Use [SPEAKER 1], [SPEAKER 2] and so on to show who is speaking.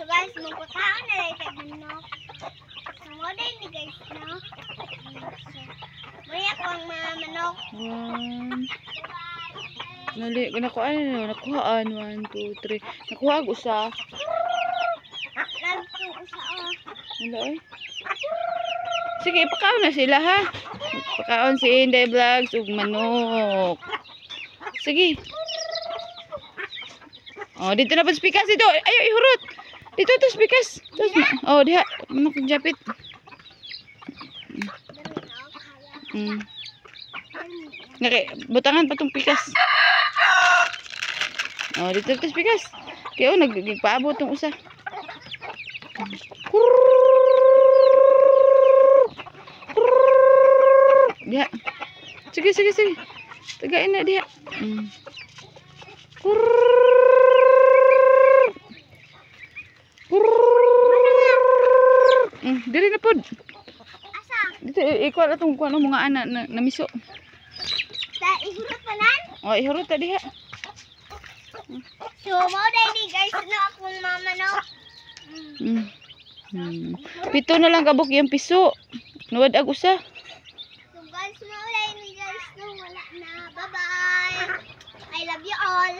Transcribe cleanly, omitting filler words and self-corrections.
[SPEAKER 1] So guys, magpakaon na lang kay manok. So mo din ni guys, no? Maya ko ang mga manok.
[SPEAKER 2] Nali, nakuhaan. 1, 2, 3. Nakuha ako usa.
[SPEAKER 1] Nagtuusa
[SPEAKER 2] Wala ay. Sige, ipakaon na sila ha. Pakaon si Inday Vlogs ug manok. Sige. Oh, dito na pa spikas dito. Ayo ihurot. Dito to spikas. Oh, diha. Manok japit. Naki, butangan pa tong pikas. Oh, dito to spikas. Kaya nagpaabot tong usa. Diha. Sige. Tagain na diha. Diri na pod.
[SPEAKER 1] Asa?
[SPEAKER 2] Dito ikuha na tong kuno mga anak na miso.
[SPEAKER 1] Sa ihurot pa nan?
[SPEAKER 2] Oh, ihurot ta diha.
[SPEAKER 1] So mo din guys, no akong mga manok.
[SPEAKER 2] Pito na lang kabuk yung piso. Nuwad ag usa.
[SPEAKER 1] So guys, mo din guys, no wala na. Bye-bye. I love you all.